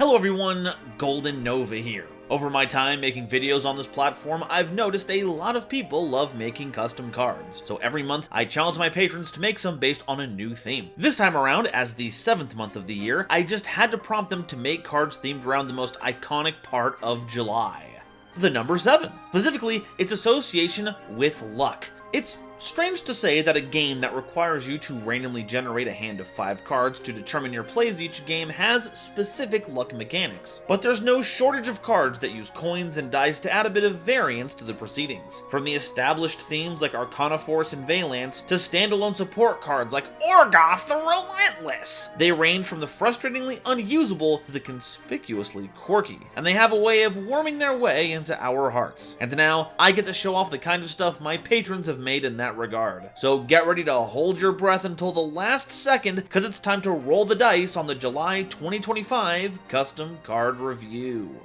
Hello everyone, GoldenNova here. Over my time making videos on this platform, I've noticed a lot of people love making custom cards. So every month, I challenge my patrons to make some based on a new theme. This time around, as the 7th month of the year, I just had to prompt them to make cards themed around the most iconic part of July. The number 7. Specifically, its association with luck. It's strange to say that a game that requires you to randomly generate a hand of 5 cards to determine your plays each game has specific luck mechanics, but there's no shortage of cards that use coins and dice to add a bit of variance to the proceedings. From the established themes like Arcana Force and Valance to standalone support cards like Orgoth the Relentless. They range from the frustratingly unusable to the conspicuously quirky, and they have a way of worming their way into our hearts. And now, I get to show off the kind of stuff my patrons have made in that regard. So get ready to hold your breath until the last second, because it's time to roll the dice on the July 2025 Custom Card Review.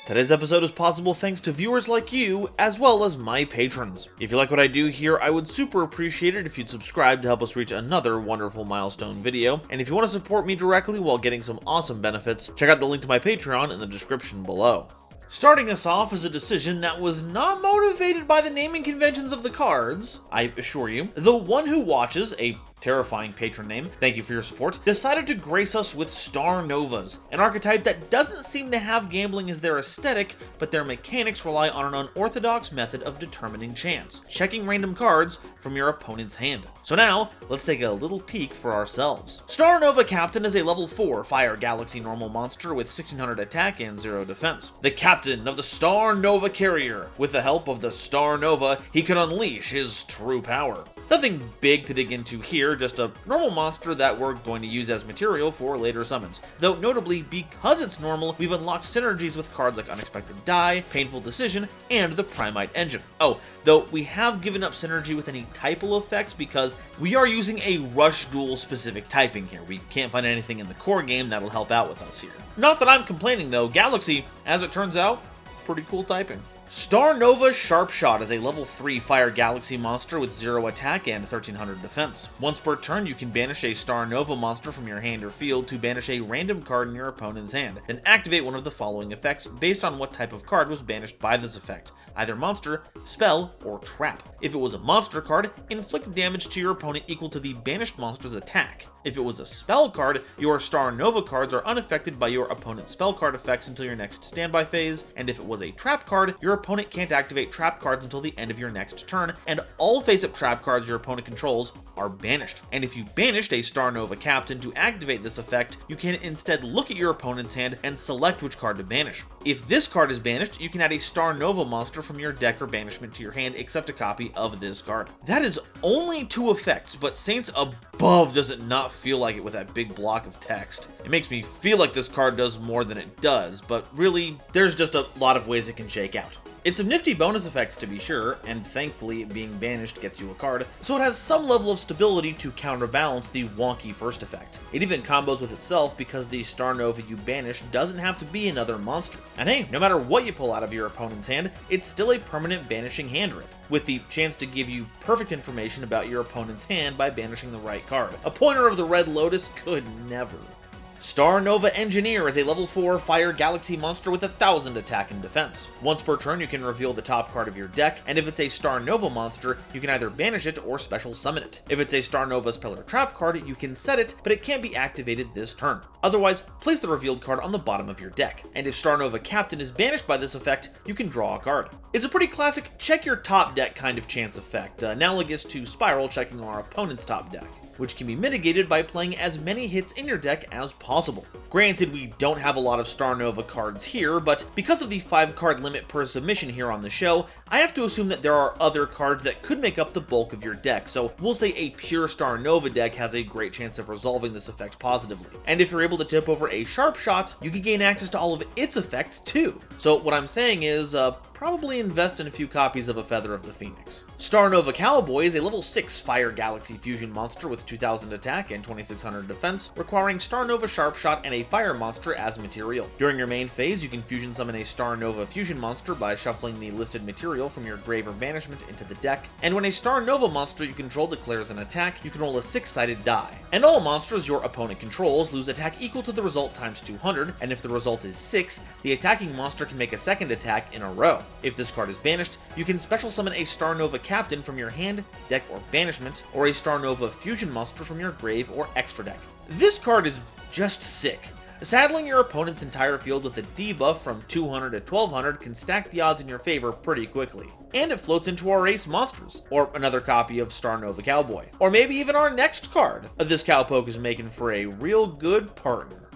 Today's episode is possible thanks to viewers like you, as well as my patrons. If you like what I do here, I would super appreciate it if you'd subscribe to help us reach another wonderful milestone video. And if you want to support me directly while getting some awesome benefits, check out the link to my Patreon in the description below. Starting us off is a decision that was not motivated by the naming conventions of the cards, I assure you. The One Who Watches, a terrifying patron name, thank you for your support, decided to grace us with Star Novas, an archetype that doesn't seem to have gambling as their aesthetic, but their mechanics rely on an unorthodox method of determining chance, checking random cards from your opponent's hand. So now, let's take a little peek for ourselves. Star Nova Captain is a level 4 Fire Galaxy normal monster with 1600 attack and 0 defense. The captain of the Star Nova Carrier. With the help of the Star Nova, he can unleash his true power. Nothing big to dig into here, just a normal monster that we're going to use as material for later summons. Though notably, because it's normal, we've unlocked synergies with cards like Unexpected Die, Painful Decision, and the Primite Engine. Oh, though we have given up synergy with any typal effects because we are using a Rush Duel specific typing here. We can't find anything in the core game that'll help out with us here. Not that I'm complaining though, Galaxy, as it turns out, pretty cool typing. Star Nova Sharpshot is a level 3 Fire Galaxy monster with 0 attack and 1300 defense. Once per turn, you can banish a Star Nova monster from your hand or field to banish a random card in your opponent's hand, then activate one of the following effects based on what type of card was banished by this effect, either monster, spell, or trap. If it was a monster card, inflict damage to your opponent equal to the banished monster's attack. If it was a spell card, your Star Nova cards are unaffected by your opponent's spell card effects until your next standby phase, and if it was a trap card, your opponent can't activate trap cards until the end of your next turn, and all face-up trap cards your opponent controls are banished. And if you banished a Star Nova Captain to activate this effect, you can instead look at your opponent's hand and select which card to banish. If this card is banished, you can add a Star Nova monster from your deck or banishment to your hand except a copy of this card. That is only 2 effects, but Saints Above does it not feel like it with that big block of text. It makes me feel like this card does more than it does, but really, there's just a lot of ways it can shake out. It's some nifty bonus effects to be sure, and thankfully being banished gets you a card, so it has some level of stability to counterbalance the wonky first effect. It even combos with itself because the Star Nova you banish doesn't have to be another monster. And hey, no matter what you pull out of your opponent's hand, it's still a permanent banishing hand rip, with the chance to give you perfect information about your opponent's hand by banishing the right card. A pointer of the Red Lotus could never. Star Nova Engineer is a level 4 Fire Galaxy monster with 1000 attack and defense. Once per turn, you can reveal the top card of your deck, and if it's a Star Nova monster, you can either banish it or special summon it. If it's a Star Nova spell or trap card, you can set it, but it can't be activated this turn. Otherwise, place the revealed card on the bottom of your deck. And if Star Nova Captain is banished by this effect, you can draw a card. It's a pretty classic check your top deck kind of chance effect, analogous to Spiral checking our opponent's top deck, which can be mitigated by playing as many hits in your deck as possible. Granted, we don't have a lot of Star Nova cards here, but because of the 5 card limit per submission here on the show, I have to assume that there are other cards that could make up the bulk of your deck, so we'll say a pure Star Nova deck has a great chance of resolving this effect positively. And if you're able to tip over a Sharpshot, you can gain access to all of its effects too. So what I'm saying is, probably invest in a few copies of A Feather of the Phoenix. GoldenNovaYugioh is a level 6 Fire Galaxy Fusion monster with 2000 attack and 2600 defense, requiring GoldenNova Sharpshot and a fire monster as material. During your main phase, you can fusion summon a GoldenNova Fusion monster by shuffling the listed material from your grave or banishment into the deck, and when a GoldenNova monster you control declares an attack, you can roll a 6-sided die. And all monsters your opponent controls lose attack equal to the result times 200, and if the result is 6, the attacking monster can make a second attack in a row. If this card is banished, you can special summon a GoldenNova Captain from your hand, deck, or banishment, or a GoldenNova Fusion monster from your grave or extra deck. This card is just sick. Saddling your opponent's entire field with a debuff from 200 to 1200 can stack the odds in your favor pretty quickly. And it floats into our ace monsters, or another copy of GoldenNovaYugioh, or maybe even our next card. This cowpoke is making for a real good partner.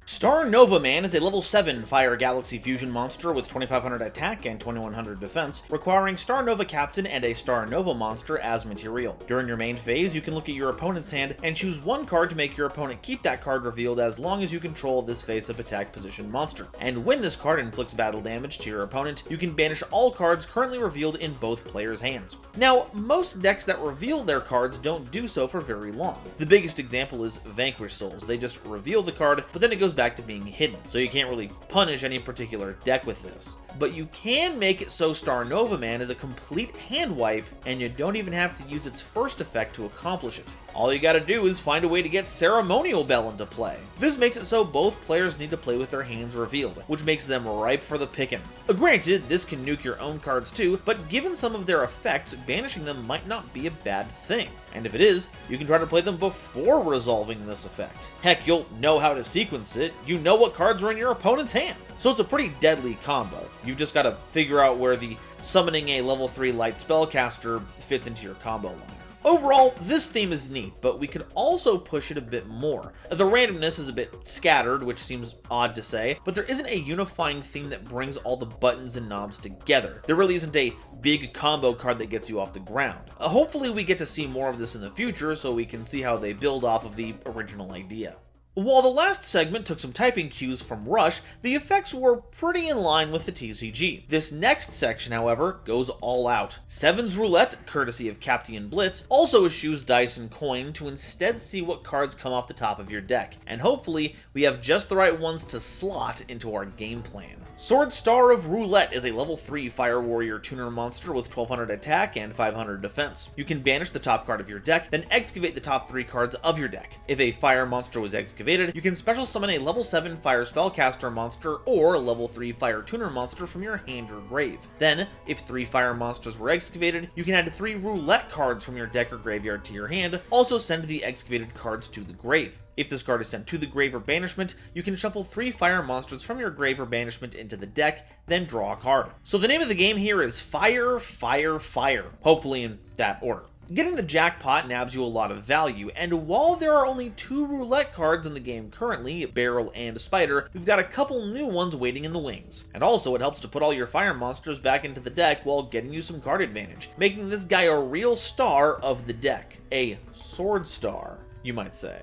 GoldenNova Man is a level 7 Fire Galaxy Fusion monster with 2500 attack and 2100 defense, requiring GoldenNova Captain and a GoldenNova monster as material. During your main phase, you can look at your opponent's hand and choose one card to make your opponent keep that card revealed as long as you control this face-up attack position monster. And when this card inflicts battle damage to your opponent, you can banish all cards currently revealed in both players' hands. Now, most decks that reveal their cards don't do so for very long. The biggest example is Vanquish Souls. They just reveal the card, but then it goes back to being hidden, so you can't really punish any particular deck with this. But you can make it so GoldenNova Man is a complete hand wipe, and you don't even have to use its first effect to accomplish it. All you gotta do is find a way to get Ceremonial Bell into play. This makes it so both players need to play with their hands revealed, which makes them ripe for the picking. Granted, this can nuke your own cards too, but given some of their effects, banishing them might not be a bad thing. And if it is, you can try to play them before resolving this effect. Heck, you'll know how to sequence it, you know what cards are in your opponent's hand. So it's a pretty deadly combo. You've just got to figure out where the summoning a level 3 light spellcaster fits into your combo line. Overall, this theme is neat, but we could also push it a bit more. The randomness is a bit scattered, which seems odd to say, but there isn't a unifying theme that brings all the buttons and knobs together. There really isn't a big combo card that gets you off the ground. Hopefully we get to see more of this in the future so we can see how they build off of the original idea. While the last segment took some typing cues from Rush, the effects were pretty in line with the TCG. This next section, however, goes all out. Seven's Roulette, courtesy of Captain Blitz, also eschews dice and coin to instead see what cards come off the top of your deck, and hopefully we have just the right ones to slot into our game plan. Sword Star of Roulette is a level 3 Fire Warrior tuner monster with 1200 attack and 500 defense. You can banish the top card of your deck, then excavate the top 3 cards of your deck. If a fire monster was excavated, you can special summon a level 7 Fire Spellcaster monster or a level 3 Fire Tuner monster from your hand or grave. Then, if 3 fire monsters were excavated, you can add 3 Roulette cards from your deck or graveyard to your hand, also send the excavated cards to the grave. If this card is sent to the grave or banishment, you can shuffle 3 fire monsters from your grave or banishment into the deck, then draw a card. So the name of the game here is Fire, Fire, Fire, hopefully in that order. Getting the jackpot nabs you a lot of value, and while there are only 2 roulette cards in the game currently, Barrel and Spider, we've got a couple new ones waiting in the wings. And also it helps to put all your fire monsters back into the deck while getting you some card advantage, making this guy a real star of the deck. A sword star, you might say.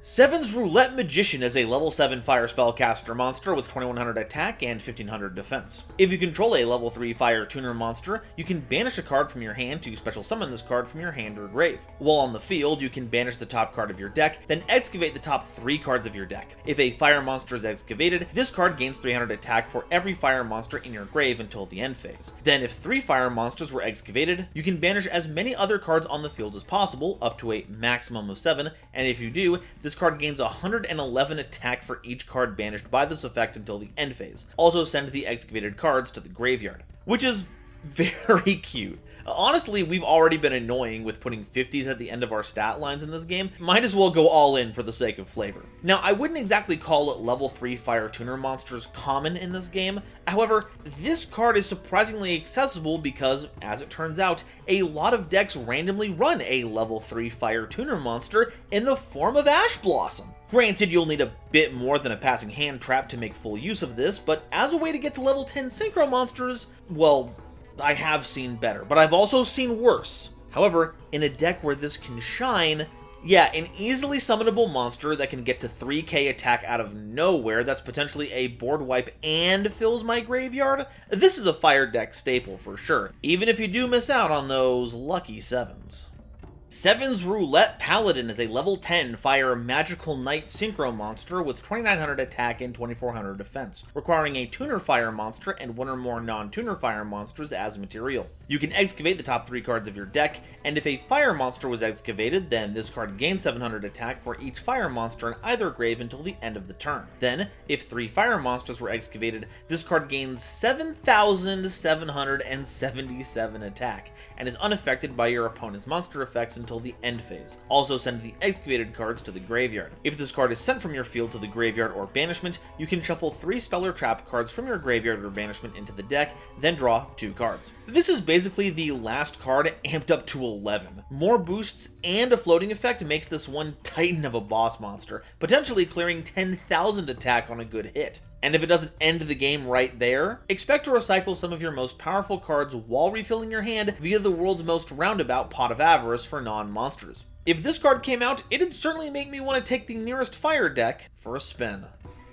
Seven's Roulette Magician is a level 7 Fire Spellcaster monster with 2100 attack and 1500 defense. If you control a level 3 Fire Tuner monster, you can banish a card from your hand to special summon this card from your hand or grave. While on the field, you can banish the top card of your deck, then excavate the top 3 cards of your deck. If a fire monster is excavated, this card gains 300 attack for every fire monster in your grave until the end phase. Then if 3 fire monsters were excavated, you can banish as many other cards on the field as possible, up to a maximum of 7, and if you do, this card gains 111 attack for each card banished by this effect until the end phase. Also send the excavated cards to the graveyard, which is very cute. Honestly, we've already been annoying with putting 50s at the end of our stat lines in this game. Might as well go all in for the sake of flavor. Now, I wouldn't exactly call it level 3 Fire Tuner monsters common in this game. However, this card is surprisingly accessible because, as it turns out, a lot of decks randomly run a level 3 Fire Tuner monster in the form of Ash Blossom. Granted, you'll need a bit more than a passing hand trap to make full use of this, but as a way to get to level 10 Synchro monsters, well, I have seen better, but I've also seen worse. However, in a deck where this can shine, Yeah, an easily summonable monster that can get to 3k attack out of nowhere that's potentially a board wipe and fills my graveyard? This is a fire deck staple for sure, even if you do miss out on those lucky 7s. 7's Roulette Paladin is a level 10 fire magical knight synchro monster with 2900 attack and 2400 defense, requiring a tuner fire monster and one or more non-tuner fire monsters as material. You can excavate the top 3 cards of your deck, and if a fire monster was excavated, then this card gains 700 attack for each fire monster in either grave until the end of the turn. Then, if 3 fire monsters were excavated, this card gains 7,777 attack, and is unaffected by your opponent's monster effects until the end phase. Also send the excavated cards to the graveyard. If this card is sent from your field to the graveyard or banishment, you can shuffle 3 spell or trap cards from your graveyard or banishment into the deck, then draw 2 cards. This is basically the last card amped up to 11. More boosts and a floating effect makes this one titan of a boss monster, potentially clearing 10,000 attack on a good hit. And if it doesn't end the game right there, expect to recycle some of your most powerful cards while refilling your hand via the world's most roundabout Pot of Avarice for non-monsters. If this card came out, it'd certainly make me want to take the nearest fire deck for a spin.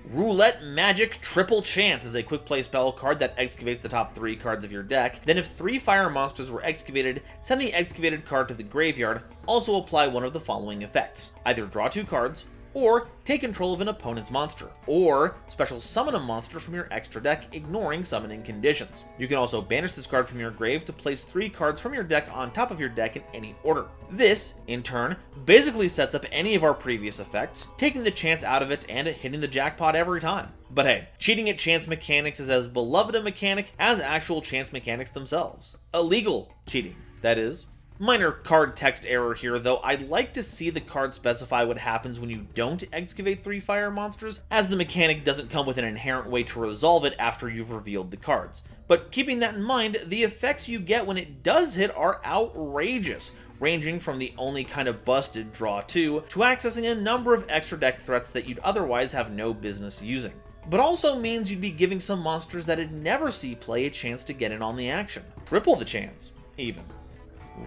Roulette Magic Triple Chance is a quick play spell card that excavates the top 3 cards of your deck. Then if 3 fire monsters were excavated, send the excavated card to the graveyard. Also apply one of the following effects. Either draw 2 cards, or take control of an opponent's monster, or special summon a monster from your extra deck, ignoring summoning conditions. You can also banish this card from your grave to place 3 cards from your deck on top of your deck in any order. This, in turn, basically sets up any of our previous effects, taking the chance out of it and hitting the jackpot every time. But hey, cheating at chance mechanics is as beloved a mechanic as actual chance mechanics themselves. Illegal cheating, that is. Minor card text error here, though. I'd like to see the card specify what happens when you don't excavate 3 fire monsters, as the mechanic doesn't come with an inherent way to resolve it after you've revealed the cards. But keeping that in mind, the effects you get when it does hit are outrageous, ranging from the only kind of busted draw 2 to accessing a number of extra deck threats that you'd otherwise have no business using. But also means you'd be giving some monsters that'd never see play a chance to get in on the action. Triple the chance, even.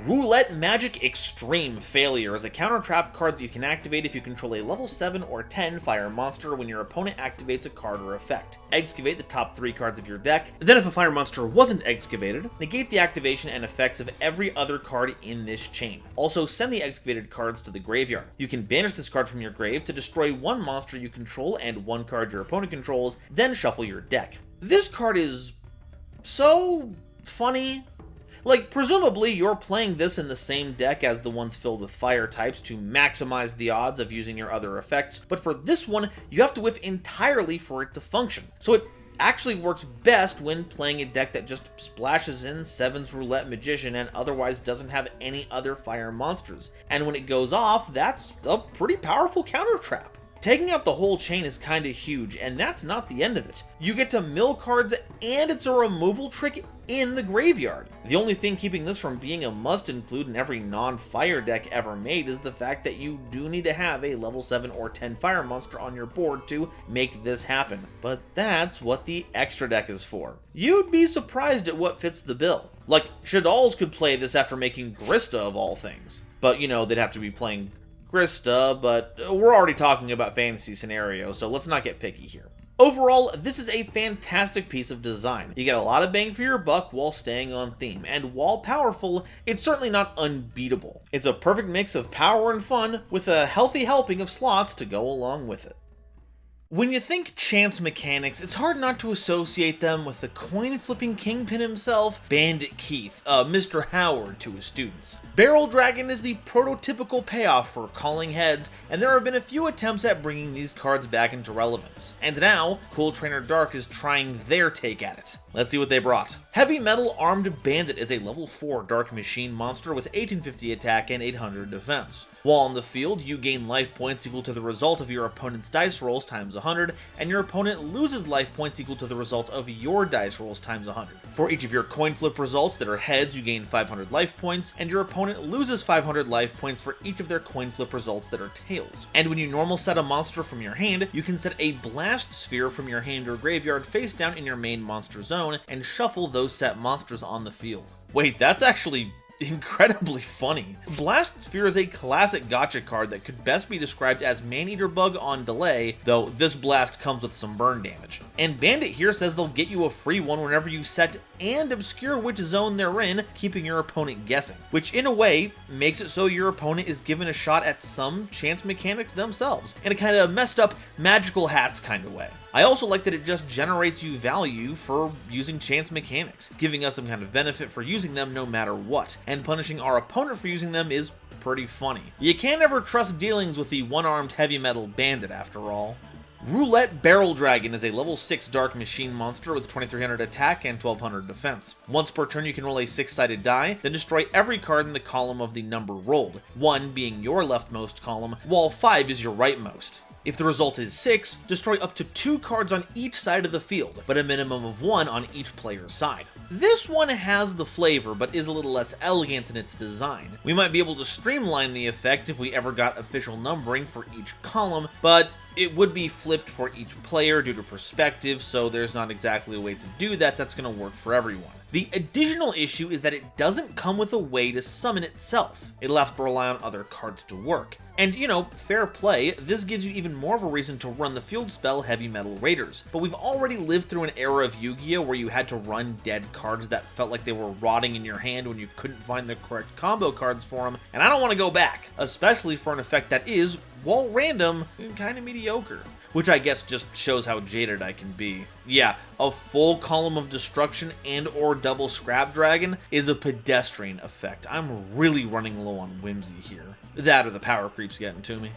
Roulette Magic Extreme Failure is a counter trap card that you can activate if you control a level 7 or 10 fire monster when your opponent activates a card or effect. Excavate the top 3 cards of your deck, then if a fire monster wasn't excavated, negate the activation and effects of every other card in this chain. Also send the excavated cards to the graveyard. You can banish this card from your grave to destroy 1 monster you control and 1 card your opponent controls, then shuffle your deck. This card is so funny. Like, presumably you're playing this in the same deck as the ones filled with fire types to maximize the odds of using your other effects, but for this one, you have to whiff entirely for it to function. So it actually works best when playing a deck that just splashes in 7's Roulette Magician and otherwise doesn't have any other fire monsters. And when it goes off, that's a pretty powerful counter trap. Taking out the whole chain is kinda huge, and that's not the end of it. You get to mill cards, and it's a removal trick in the graveyard. The only thing keeping this from being a must-include in every non-fire deck ever made is the fact that you do need to have a level 7 or 10 fire monster on your board to make this happen. But that's what the extra deck is for. You'd be surprised at what fits the bill. Like, Shaddolls could play this after making Grista of all things. But, you know, they'd have to be playing Grista, but we're already talking about fantasy scenarios, so let's not get picky here. Overall, this is a fantastic piece of design. You get a lot of bang for your buck while staying on theme, and while powerful, it's certainly not unbeatable. It's a perfect mix of power and fun, with a healthy helping of slots to go along with it. When you think chance mechanics, it's hard not to associate them with the coin-flipping kingpin himself, Bandit Keith, Mr. Howard to his students. Barrel Dragon is the prototypical payoff for calling heads, and there have been a few attempts at bringing these cards back into relevance. And now, Cool Trainer Dark is trying their take at it. Let's see what they brought. Heavy Metal Armed Bandit is a level 4 Dark Machine monster with 1850 attack and 800 defense. While on the field, you gain life points equal to the result of your opponent's dice rolls times 100, and your opponent loses life points equal to the result of your dice rolls times 100. For each of your coin flip results that are heads, you gain 500 life points, and your opponent loses 500 life points for each of their coin flip results that are tails. And when you normal set a monster from your hand, you can set a blast sphere from your hand or graveyard face down in your main monster zone, and shuffle those set monsters on the field. Wait, that's actually incredibly funny. Blast Sphere is a classic gotcha card that could best be described as Maneater Bug on delay, though this blast comes with some burn damage. And Bandit here says they'll get you a free one whenever you set and obscure which zone they're in, keeping your opponent guessing, which in a way makes it so your opponent is given a shot at some chance mechanics themselves, in a kind of messed up magical hats kind of way. I also like that it just generates you value for using chance mechanics, giving us some kind of benefit for using them no matter what, and punishing our opponent for using them is pretty funny. You can't ever trust dealings with the one-armed heavy metal bandit after all. Roulette Barrel Dragon is a level 6 Dark Machine monster with 2300 attack and 1200 defense. Once per turn you can roll a 6-sided die, then destroy every card in the column of the number rolled, 1 being your leftmost column, while 5 is your rightmost. If the result is 6, destroy up to 2 cards on each side of the field, but a minimum of 1 on each player's side. This one has the flavor, but is a little less elegant in its design. We might be able to streamline the effect if we ever got official numbering for each column, but it would be flipped for each player due to perspective, so there's not exactly a way to do that that's going to work for everyone. The additional issue is that it doesn't come with a way to summon itself. It'll have to rely on other cards to work. And, you know, fair play, this gives you even more of a reason to run the field spell Heavy Metal Raiders. But we've already lived through an era of Yu-Gi-Oh! Where you had to run dead cards that felt like they were rotting in your hand when you couldn't find the correct combo cards for them, and I don't want to go back, especially for an effect that is, while random, kind of mediocre. Which I guess just shows how jaded I can be. Yeah, a full column of destruction and or double scrap dragon is a pedestrian effect. I'm really running low on whimsy here. That or the power creep's getting to me.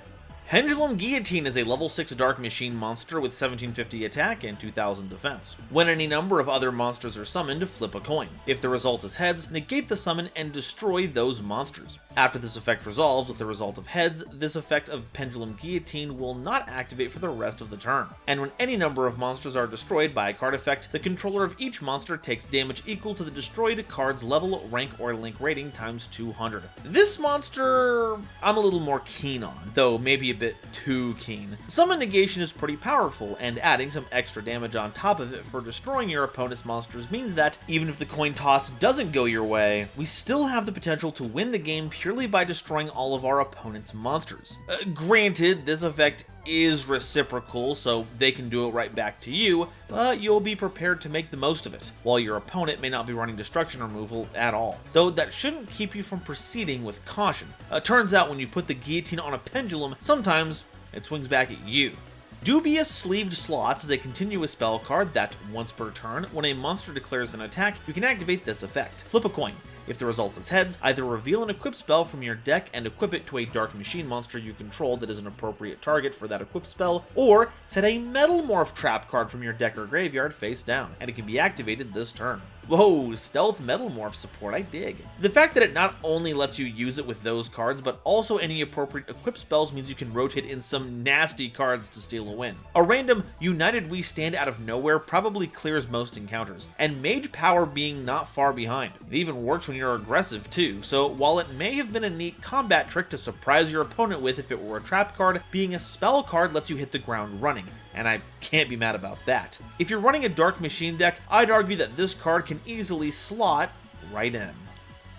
Pendulum Guillotine is a level 6 Dark Machine monster with 1750 attack and 2000 defense. When any number of other monsters are summoned, flip a coin. If the result is heads, negate the summon and destroy those monsters. After this effect resolves with the result of heads, this effect of Pendulum Guillotine will not activate for the rest of the turn. And when any number of monsters are destroyed by a card effect, the controller of each monster takes damage equal to the destroyed card's level, rank, or link rating times 200. This monster I'm a little more keen on, though maybe a bit too keen. Summon negation is pretty powerful, and adding some extra damage on top of it for destroying your opponent's monsters means that, even if the coin toss doesn't go your way, we still have the potential to win the game purely by destroying all of our opponent's monsters. Granted, this effect is reciprocal, so they can do it right back to you, but you'll be prepared to make the most of it, while your opponent may not be running destruction removal at all. Though that shouldn't keep you from proceeding with caution. Turns out when you put the guillotine on a pendulum, sometimes it swings back at you. Dubious Sleeved Slots is a continuous spell card that, once per turn, when a monster declares an attack, you can activate this effect. Flip a coin. If the result is heads, either reveal an equip spell from your deck and equip it to a Dark Machine monster you control that is an appropriate target for that equip spell, or set a Metal Morph trap card from your deck or graveyard face down, and it can be activated this turn. Whoa, stealth Metal Morph support, I dig. The fact that it not only lets you use it with those cards, but also any appropriate equip spells means you can rotate in some nasty cards to steal a win. A random United We Stand out of nowhere probably clears most encounters, and Mage Power being not far behind. It even works when you're aggressive too, so while it may have been a neat combat trick to surprise your opponent with if it were a trap card, being a spell card lets you hit the ground running, and I can't be mad about that. If you're running a Dark Machine deck, I'd argue that this card can easily slot right in.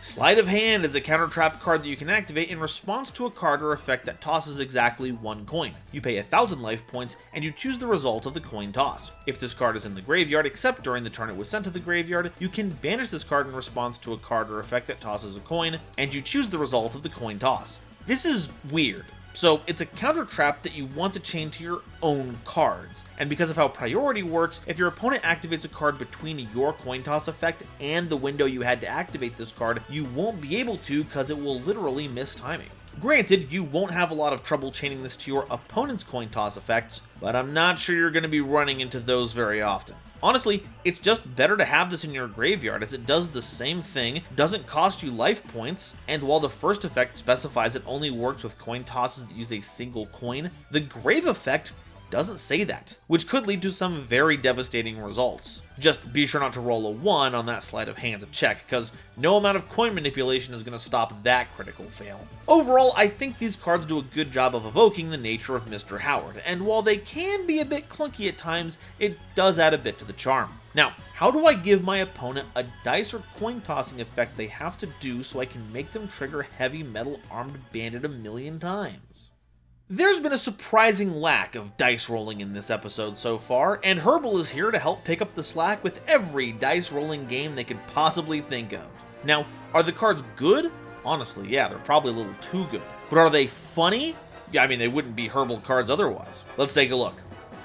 Sleight of Hand is a counter trap card that you can activate in response to a card or effect that tosses exactly 1 coin. You pay 1000 life points, and you choose the result of the coin toss. If this card is in the graveyard, except during the turn it was sent to the graveyard, you can banish this card in response to a card or effect that tosses a coin, and you choose the result of the coin toss. This is weird. So it's a counter trap that you want to chain to your own cards. And because of how priority works, if your opponent activates a card between your coin toss effect and the window you had to activate this card, you won't be able to because it will literally miss timing. Granted, you won't have a lot of trouble chaining this to your opponent's coin toss effects, but I'm not sure you're going to be running into those very often. Honestly, it's just better to have this in your graveyard as it does the same thing, doesn't cost you life points, and while the first effect specifies it only works with coin tosses that use a single coin, the grave effect doesn't say that, which could lead to some very devastating results. Just be sure not to roll a 1 on that sleight of hand check, because no amount of coin manipulation is going to stop that critical fail. Overall, I think these cards do a good job of evoking the nature of Mr. Howard, and while they can be a bit clunky at times, it does add a bit to the charm. Now, how do I give my opponent a dice or coin tossing effect they have to do so I can make them trigger Heavy Metal Armed Bandit a million times? There's been a surprising lack of dice rolling in this episode so far, and Herbal is here to help pick up the slack with every dice rolling game they could possibly think of. Now, are the cards good? Honestly, yeah, they're probably a little too good. But are they funny? Yeah, I mean, they wouldn't be Herbal cards otherwise. Let's take a look.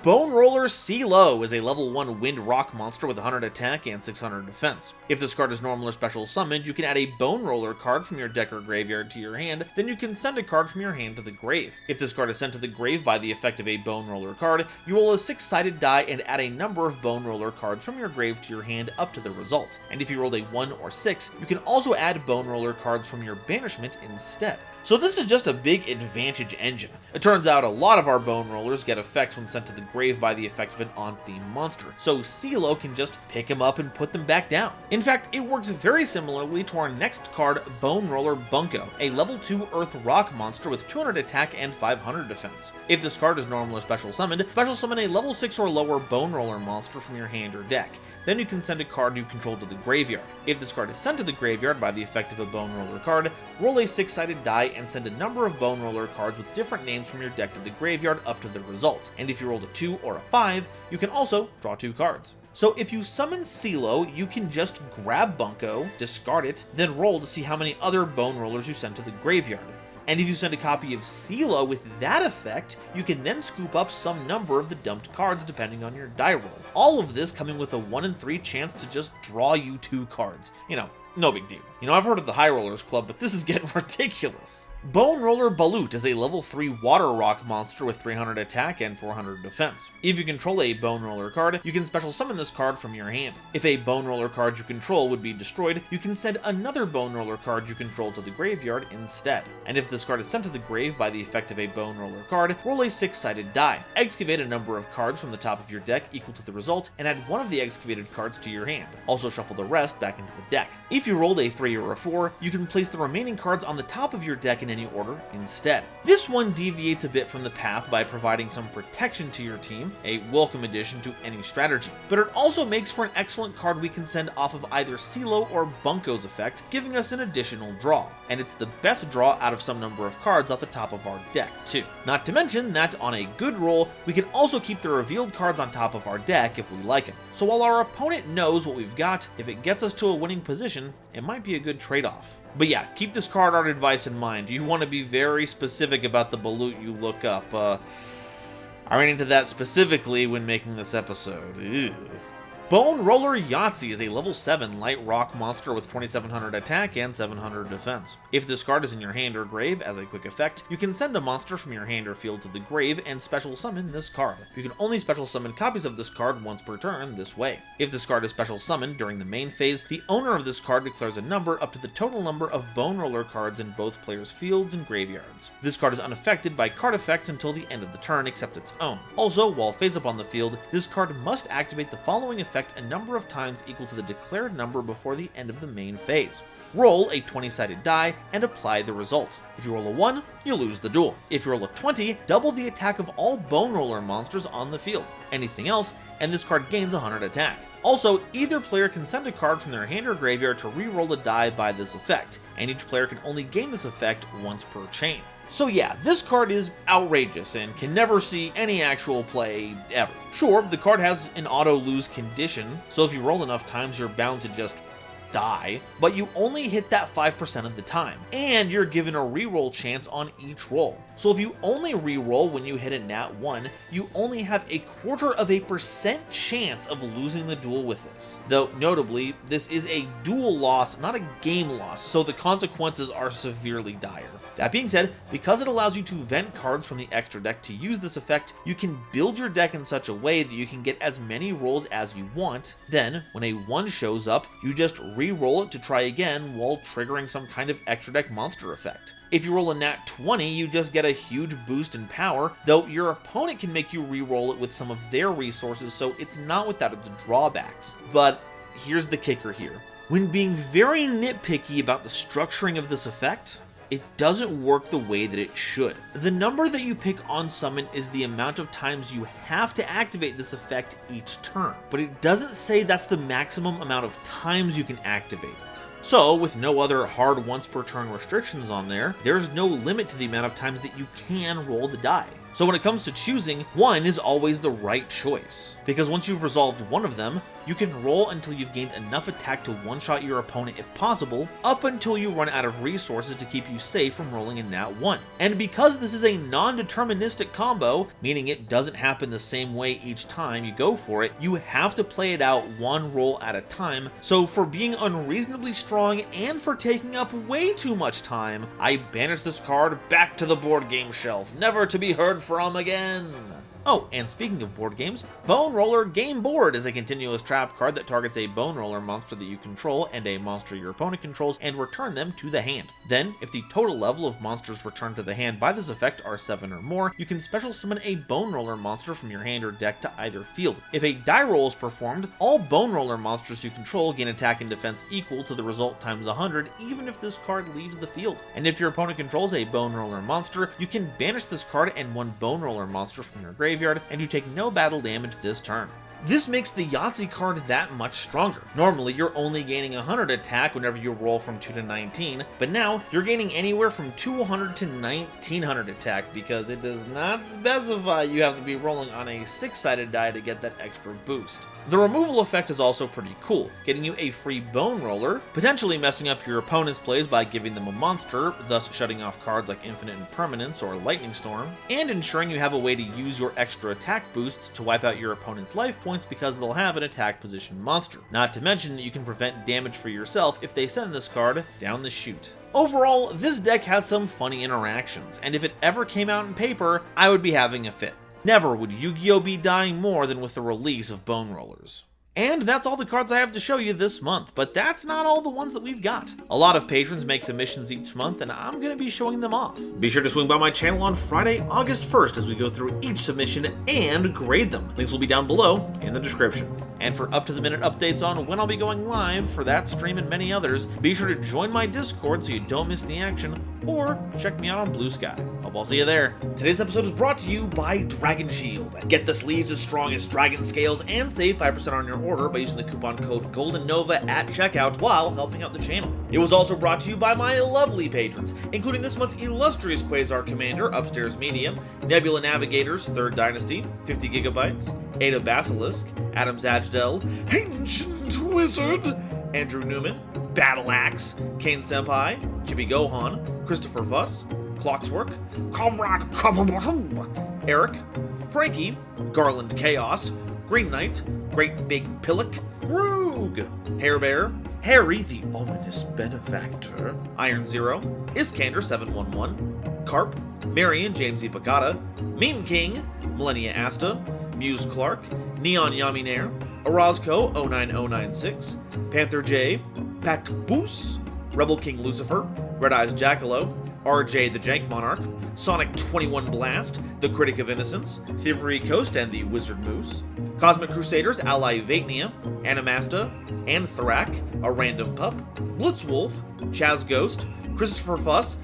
Bone Roller CeeLo is a level 1 Wind Rock monster with 100 attack and 600 defense. If this card is normal or special summoned, you can add a Bone Roller card from your deck or graveyard to your hand, then you can send a card from your hand to the grave. If this card is sent to the grave by the effect of a Bone Roller card, you roll a 6-sided die and add a number of Bone Roller cards from your grave to your hand up to the result. And if you rolled a 1 or 6, you can also add Bone Roller cards from your banishment instead. So this is just a big advantage engine. It turns out a lot of our Bone Rollers get effects when sent to the grave by the effect of an on-theme monster, so CeeLo can just pick them up and put them back down. In fact, it works very similarly to our next card, Bone Roller Bunko, a level 2 Earth Rock monster with 200 attack and 500 defense. If this card is normal or special summon a level 6 or lower Bone Roller monster from your hand or deck. Then you can send a card you control to the graveyard. If this card is sent to the graveyard by the effect of a Bone Roller card, roll a 6-sided die and send a number of Bone Roller cards with different names from your deck to the graveyard up to the result. And if you rolled a 2 or a 5, you can also draw 2 cards. So if you summon CeeLo, you can just grab Bunko, discard it, then roll to see how many other Bone Rollers you send to the graveyard. And if you send a copy of CeeLo with that effect, you can then scoop up some number of the dumped cards depending on your die roll. All of this coming with a 1 in 3 chance to just draw you 2 cards. You know, no big deal. You know, I've heard of the High Rollers Club, but this is getting ridiculous. Bone Roller Balut is a level 3 Water Rock monster with 300 attack and 400 defense. If you control a Bone Roller card, you can special summon this card from your hand. If a Bone Roller card you control would be destroyed, you can send another Bone Roller card you control to the graveyard instead. And if this card is sent to the grave by the effect of a Bone Roller card, roll a 6-sided die. Excavate a number of cards from the top of your deck equal to the result, and add one of the excavated cards to your hand. Also shuffle the rest back into the deck. If you rolled a 3 or a 4, you can place the remaining cards on the top of your deck in any order instead. This one deviates a bit from the path by providing some protection to your team, a welcome addition to any strategy, but it also makes for an excellent card we can send off of either CeeLo or Bunko's effect, giving us an additional draw, and it's the best draw out of some number of cards off the top of our deck too. Not to mention that on a good roll, we can also keep the revealed cards on top of our deck if we like them. So while our opponent knows what we've got, if it gets us to a winning position, it might be a good trade-off. But yeah, keep this card art advice in mind. You want to be very specific about the balut you look up. I ran into that specifically when making this episode. Ew. Bone Roller Yahtzee is a level 7 light rock monster with 2700 attack and 700 defense. If this card is in your hand or grave, as a quick effect, you can send a monster from your hand or field to the grave and special summon this card. You can only special summon copies of this card once per turn this way. If this card is special summoned during the main phase, the owner of this card declares a number up to the total number of Bone Roller cards in both players' fields and graveyards. This card is unaffected by card effects until the end of the turn except its own. Also, while face up on the field, this card must activate the following effect a number of times equal to the declared number before the end of the main phase. Roll a 20-sided die and apply the result. If you roll a 1, you lose the duel. If you roll a 20, double the attack of all Bone Roller monsters on the field. Anything else, and this card gains 100 attack. Also, either player can send a card from their hand or graveyard to re-roll a die by this effect, and each player can only gain this effect once per chain. So yeah, this card is outrageous and can never see any actual play ever. Sure, the card has an auto-lose condition, so if you roll enough times you're bound to just die, but you only hit that 5% of the time, and you're given a reroll chance on each roll. So if you only reroll when you hit a nat 1, you only have a 0.25% chance of losing the duel with this. Though, notably, this is a duel loss, not a game loss, so the consequences are severely dire. That being said, because it allows you to vent cards from the extra deck to use this effect, you can build your deck in such a way that you can get as many rolls as you want. Then, when a 1 shows up, you just re-roll it to try again while triggering some kind of extra deck monster effect. If you roll a nat 20, you just get a huge boost in power, though your opponent can make you re-roll it with some of their resources, so it's not without its drawbacks. But here's the kicker here. When being very nitpicky about the structuring of this effect, it doesn't work the way that it should. The number that you pick on summon is the amount of times you have to activate this effect each turn, but it doesn't say that's the maximum amount of times you can activate it. So, with no other hard once per turn restrictions on there, there's no limit to the amount of times that you can roll the die. So when it comes to choosing, 1 is always the right choice, because once you've resolved one of them, you can roll until you've gained enough attack to one-shot your opponent if possible, up until you run out of resources to keep you safe from rolling a nat 1. And because this is a non-deterministic combo, meaning it doesn't happen the same way each time you go for it, you have to play it out one roll at a time, so for being unreasonably strong and for taking up way too much time, I banish this card back to the board game shelf, never to be heard from again. Oh, and speaking of board games, Bone Roller Game Board is a continuous trap card that targets a Bone Roller monster that you control and a monster your opponent controls and return them to the hand. Then, if the total level of monsters returned to the hand by this effect are 7 or more, you can special summon a Bone Roller monster from your hand or deck to either field. If a die roll is performed, all Bone Roller monsters you control gain attack and defense equal to the result times 100, even if this card leaves the field. And if your opponent controls a Bone Roller monster, you can banish this card and one Bone Roller monster from your graveyard, and you take no battle damage this turn. This makes the Yahtzee card that much stronger. Normally, you're only gaining 100 attack whenever you roll from 2 to 19, but now you're gaining anywhere from 200 to 1900 attack because it does not specify you have to be rolling on a 6-sided die to get that extra boost. The removal effect is also pretty cool, getting you a free Bone Roller, potentially messing up your opponent's plays by giving them a monster, thus shutting off cards like Infinite Impermanence or Lightning Storm, and ensuring you have a way to use your extra attack boosts to wipe out your opponent's life points because they'll have an attack position monster. Not to mention that you can prevent damage for yourself if they send this card down the chute. Overall, this deck has some funny interactions, and if it ever came out in paper, I would be having a fit. Never would Yu-Gi-Oh! Be dying more than with the release of Bone Rollers. And that's all the cards I have to show you this month, but that's not all the ones that we've got. A lot of patrons make submissions each month, and I'm going to be showing them off. Be sure to swing by my channel on Friday, August 1st as we go through each submission and grade them. Links will be down below in the description. And for up-to-the-minute updates on when I'll be going live for that stream and many others, be sure to join my Discord so you don't miss the action, or check me out on Blue Sky. Hope I'll see you there. Today's episode is brought to you by Dragon Shield. Get the sleeves as strong as dragon scales and save 5% on your order by using the coupon code GoldenNova at checkout while helping out the channel. It was also brought to you by my lovely patrons, including this month's illustrious Quasar Commander, Upstairs Media, Nebula Navigators, 3rd Dynasty, 50 Gigabytes, Ada Basilisk, Adam Zajdel, Ancient Wizard, Andrew Newman, Battle Axe, Kane Senpai, Chibi Gohan, Christopher Fuss, Clockswork, Comrade Copperbottom, Eric, Frankie, Garland Chaos, Green Knight, Great Big Pillock, Roog, Hairbear, Harry the Ominous Benefactor, Iron Zero, Iskander 711, Carp, Marion James Ipakata, Meme King, Millennia Asta, Muse Clark, Neon Yaminair, Orozco 09096, Panther J, Pat Boos, Rebel King Lucifer, Red Eyes Jackalow, RJ the Jank Monarch, Sonic 21 Blast, The Critic of Innocence, Thievery Coast and the Wizard Moose, Cosmic Crusaders Ally Vatnia, Animasta, Anthrak, A Random Pup, Blitzwolf, Chaz Ghost, Christopher Fuss,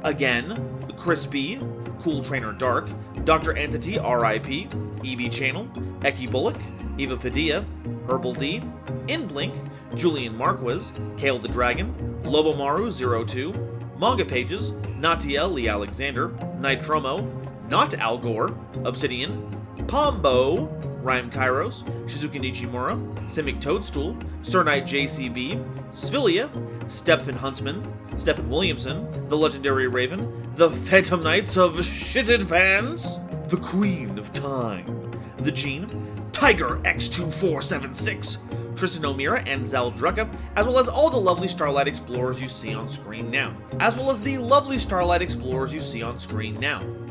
again, Crispy, Cool Trainer Dark, Dr. Entity RIP, EB Channel, Eki Bullock, Eva Padilla, Herbal D, Inblink, Julian Marquez, Kale the Dragon, Lobomaru02, Manga Pages, Natiel Lee Alexander, Nitromo, Not Al Gore, Obsidian, Pombo, Rhyme Kairos, Shizuki Nichimura, Simic Toadstool, Sir Knight JCB, Svilia, Stephen Huntsman, Stephen Williamson, The Legendary Raven, The Phantom Knights of Shitted Pants, The Queen of Time, The Gene, Tiger X2476, Tristan O'Meara, and Zeldrucka, as well as all the lovely Starlight Explorers you see on screen now.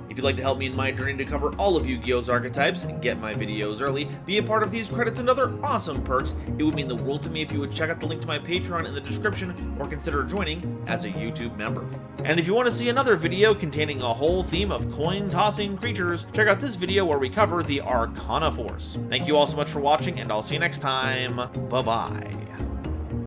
If you'd like to help me in my journey to cover all of Yu-Gi-Oh's archetypes and get my videos early, be a part of these credits and other awesome perks, it would mean the world to me if you would check out the link to my Patreon in the description or consider joining as a YouTube member. And if you want to see another video containing a whole theme of coin-tossing creatures, check out this video where we cover the Arcana Force. Thank you all so much for watching, and I'll see you next time. Bye-bye.